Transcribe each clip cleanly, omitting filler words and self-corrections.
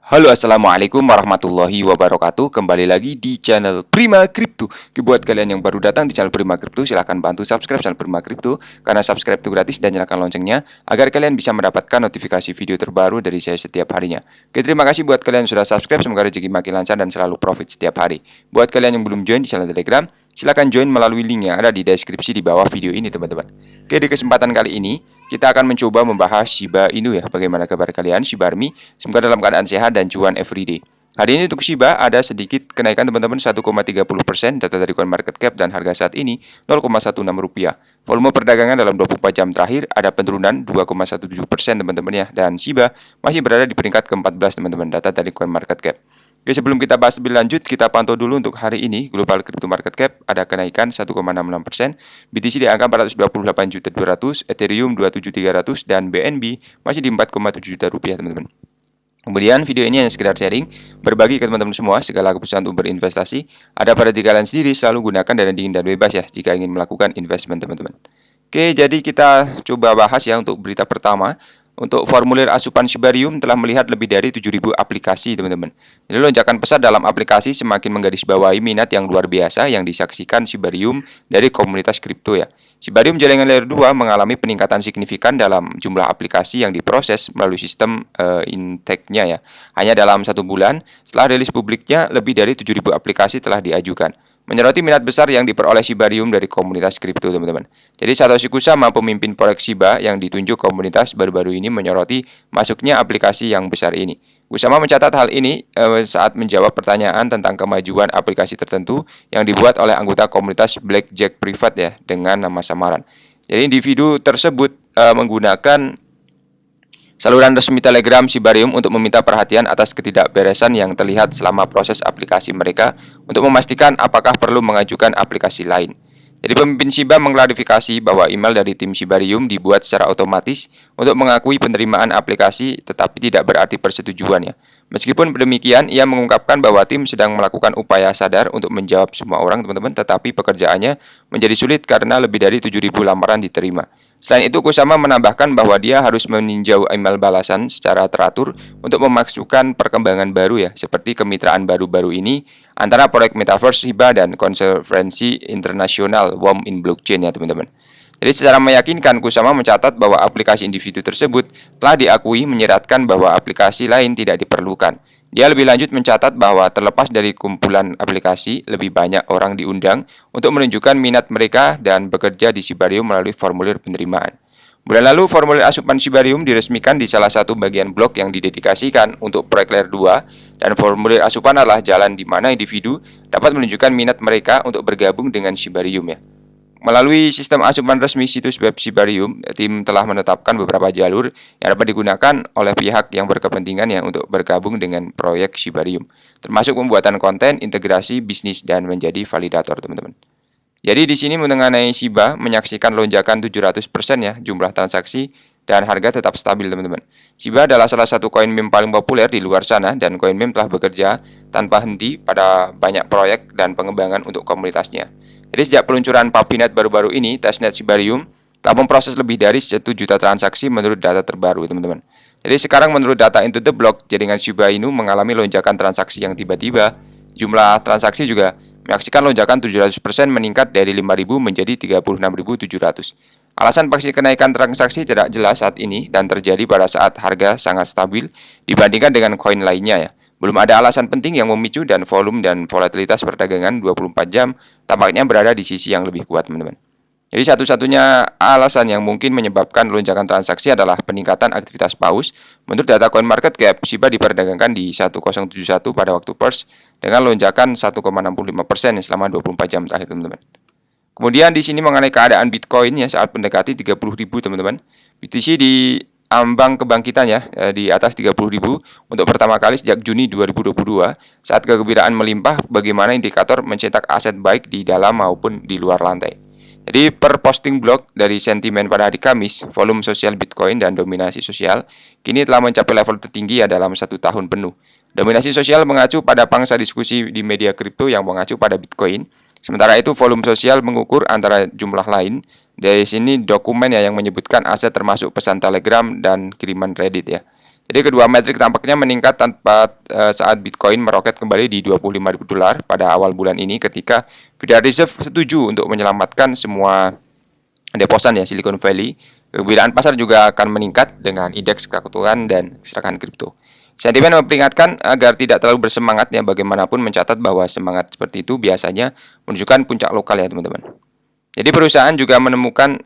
Halo, assalamualaikum warahmatullahi wabarakatuh. Kembali lagi di channel Prima Crypto. Buat kalian yang baru datang di channel Prima Crypto, silahkan bantu subscribe channel Prima Crypto, karena subscribe itu gratis, dan nyalakan loncengnya agar kalian bisa mendapatkan notifikasi video terbaru dari saya setiap harinya. Oke, terima kasih buat kalian yang sudah subscribe. Semoga rezeki makin lancar dan selalu profit setiap hari. Buat kalian yang belum join di channel Telegram, silahkan join melalui link yang ada di deskripsi di bawah video ini, teman-teman. Oke, di kesempatan kali ini kita akan mencoba membahas Shiba Inu ya. Bagaimana kabar kalian, Shiba Army? Semoga dalam keadaan sehat dan cuan everyday. Hari ini untuk Shiba ada sedikit kenaikan, teman-teman, 1,30% data dari CoinMarketCap, dan harga saat ini 0,16 rupiah. Volume perdagangan dalam 24 jam terakhir ada penurunan 2,17%, teman-teman ya. Dan Shiba masih berada di peringkat ke-14, teman-teman, data dari CoinMarketCap. Oke, sebelum kita bahas lebih lanjut, kita pantau dulu untuk hari ini. Global Crypto Market Cap ada kenaikan 1,66%, BTC di angka 428.200.000, Ethereum 27.300, dan BNB masih di 4,7 juta rupiah, teman-teman. Kemudian video ini hanya sekedar sharing, berbagi ke teman-teman semua. Segala keputusan untuk berinvestasi ada pada diri kalian sendiri. Selalu gunakan dana dingin dan bebas ya jika ingin melakukan investment, teman-teman. Oke, jadi kita coba bahas ya untuk berita pertama. Untuk formulir asupan Shibarium telah melihat lebih dari 7.000 aplikasi, teman-teman. Jadi lonjakan pesat dalam aplikasi semakin menggarisbawahi minat yang luar biasa yang disaksikan Shibarium dari komunitas kripto ya. Shibarium jaringan layer 2 mengalami peningkatan signifikan dalam jumlah aplikasi yang diproses melalui sistem intake-nya ya. Hanya dalam 1 bulan setelah rilis publiknya, lebih dari 7.000 aplikasi telah diajukan, menyoroti minat besar yang diperoleh Shibarium dari komunitas kripto, teman-teman. Jadi Satoshi Kusama, pemimpin proyek Shiba yang ditunjuk komunitas baru-baru ini, menyoroti masuknya aplikasi yang besar ini. Kusama mencatat hal ini saat menjawab pertanyaan tentang kemajuan aplikasi tertentu yang dibuat oleh anggota komunitas Blackjack Private ya, dengan nama samaran. Jadi individu tersebut menggunakan saluran resmi Telegram Shibarium untuk meminta perhatian atas ketidakberesan yang terlihat selama proses aplikasi mereka, untuk memastikan apakah perlu mengajukan aplikasi lain. Jadi pemimpin Shiba mengklarifikasi bahwa email dari tim Shibarium dibuat secara otomatis untuk mengakui penerimaan aplikasi, tetapi tidak berarti persetujuan ya. Meskipun demikian, ia mengungkapkan bahwa tim sedang melakukan upaya sadar untuk menjawab semua orang, teman-teman, tetapi pekerjaannya menjadi sulit karena lebih dari 7.000 lamaran diterima. Selain itu, Kusama menambahkan bahwa dia harus meninjau email balasan secara teratur untuk memasukkan perkembangan baru ya, seperti kemitraan baru-baru ini antara proyek Metaverse Shiba dan konferensi internasional WOM in Blockchain ya, teman-teman. Jadi secara meyakinkan, Kusama mencatat bahwa aplikasi individu tersebut telah diakui, menyeratkan bahwa aplikasi lain tidak diperlukan. Dia lebih lanjut mencatat bahwa terlepas dari kumpulan aplikasi, lebih banyak orang diundang untuk menunjukkan minat mereka dan bekerja di Shibarium melalui formulir penerimaan. Bulan lalu, formulir asupan Shibarium diresmikan di salah satu bagian blok yang didedikasikan untuk proyek Layer 2, dan formulir asupan adalah jalan di mana individu dapat menunjukkan minat mereka untuk bergabung dengan Shibarium ya. Melalui sistem asupan resmi situs web Shibarium, tim telah menetapkan beberapa jalur yang dapat digunakan oleh pihak yang berkepentingan ya untuk bergabung dengan proyek Shibarium, termasuk pembuatan konten, integrasi bisnis, dan menjadi validator, teman-teman. Jadi di sini mengenai Shiba menyaksikan lonjakan 700% ya jumlah transaksi, dan harga tetap stabil, teman-teman. Shiba adalah salah satu koin meme paling populer di luar sana, dan koin meme telah bekerja tanpa henti pada banyak proyek dan pengembangan untuk komunitasnya. Jadi sejak peluncuran Puppynet baru-baru ini, testnet Shibarium telah memproses lebih dari 1 juta transaksi menurut data terbaru, teman-teman. Jadi sekarang menurut data Into the Block, jaringan Shiba Inu mengalami lonjakan transaksi yang tiba-tiba. Jumlah transaksi juga menyaksikan lonjakan 700%, meningkat dari 5.000 menjadi 36.700. Alasan pasti kenaikan transaksi tidak jelas saat ini dan terjadi pada saat harga sangat stabil dibandingkan dengan koin lainnya ya. Belum ada alasan penting yang memicu, dan volume dan volatilitas perdagangan 24 jam tampaknya berada di sisi yang lebih kuat, teman-teman. Jadi satu-satunya alasan yang mungkin menyebabkan lonjakan transaksi adalah peningkatan aktivitas paus. Menurut data CoinMarketCap, Shiba diperdagangkan di 1071 pada waktu pers dengan lonjakan 1,65% selama 24 jam terakhir, teman-teman. Kemudian di sini mengenai keadaan Bitcoin ya saat mendekati 30.000, teman-teman. BTC di ambang kebangkitannya di atas 30.000 untuk pertama kali sejak Juni 2022, saat kegembiraan melimpah bagaimana indikator mencetak aset baik di dalam maupun di luar lantai. Jadi per posting blog dari sentimen pada hari Kamis, volume sosial Bitcoin dan dominasi sosial kini telah mencapai level tertinggi ya dalam 1 tahun penuh. Dominasi sosial mengacu pada pangsa diskusi di media kripto yang mengacu pada Bitcoin. Sementara itu volume sosial mengukur antara jumlah lain. Dari sini dokumen ya yang menyebutkan aset termasuk pesan Telegram dan kiriman Reddit ya. Jadi kedua metrik tampaknya meningkat tanpa saat Bitcoin meroket kembali di 25.000 dolar pada awal bulan ini ketika Federal Reserve setuju untuk menyelamatkan semua deposan ya Silicon Valley. Kegembiraan pasar juga akan meningkat dengan indeks ketakutan dan keserakahan kripto. Sentimen memperingatkan agar tidak terlalu bersemangat ya, bagaimanapun mencatat bahwa semangat seperti itu biasanya menunjukkan puncak lokal ya teman-teman. Jadi perusahaan juga menemukan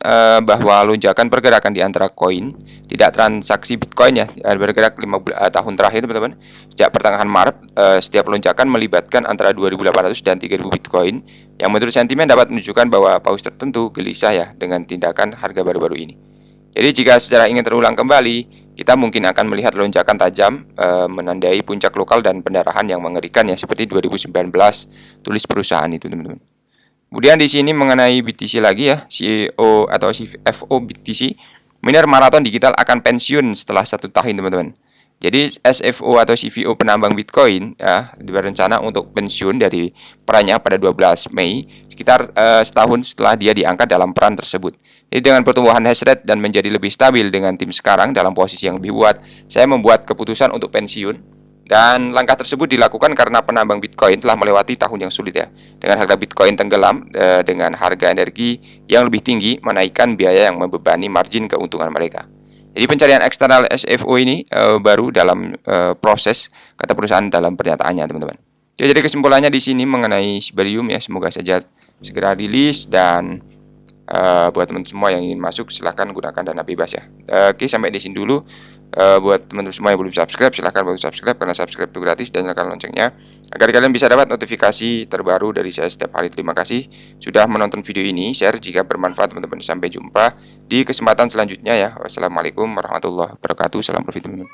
bahwa lonjakan pergerakan di antara koin tidak transaksi Bitcoin ya bergerak 5 tahun terakhir teman-teman. Sejak pertengahan Maret, setiap lonjakan melibatkan antara 2.800 dan 3.000 Bitcoin yang menurut sentimen dapat menunjukkan bahwa paus tertentu gelisah ya dengan tindakan harga baru-baru ini. Jadi jika sejarah ingin terulang kembali, kita mungkin akan melihat lonjakan tajam menandai puncak lokal dan pendarahan yang mengerikan ya seperti 2019, tulis perusahaan itu teman-teman. Kemudian di sini mengenai BTC lagi ya, CEO atau CFO BTC, miner maraton digital akan pensiun setelah 1 tahun teman-teman. Jadi SFO atau CFO penambang Bitcoin ya berencana untuk pensiun dari perannya pada 12 Mei, sekitar setahun setelah dia diangkat dalam peran tersebut. Jadi dengan pertumbuhan hash rate dan menjadi lebih stabil dengan tim sekarang dalam posisi yang lebih kuat, saya membuat keputusan untuk pensiun. Dan langkah tersebut dilakukan karena penambang Bitcoin telah melewati tahun yang sulit ya. Dengan harga Bitcoin tenggelam dengan harga energi yang lebih tinggi menaikkan biaya yang membebani margin keuntungan mereka. Jadi pencarian eksternal SFO ini baru dalam proses, kata perusahaan dalam pernyataannya teman-teman. Jadi kesimpulannya di sini mengenai Siberium ya, semoga saja segera rilis dan buat teman semua yang ingin masuk silahkan gunakan dana bebas ya. Oke, sampai di sini dulu. Buat teman-teman semua yang belum subscribe, silahkan bantu subscribe karena subscribe itu gratis dan nyalakan loncengnya agar kalian bisa dapat notifikasi terbaru dari saya setiap hari. Terima kasih sudah menonton video ini, share jika bermanfaat teman-teman. Sampai jumpa di kesempatan selanjutnya ya. Wassalamualaikum warahmatullahi wabarakatuh. Salam profit teman-teman.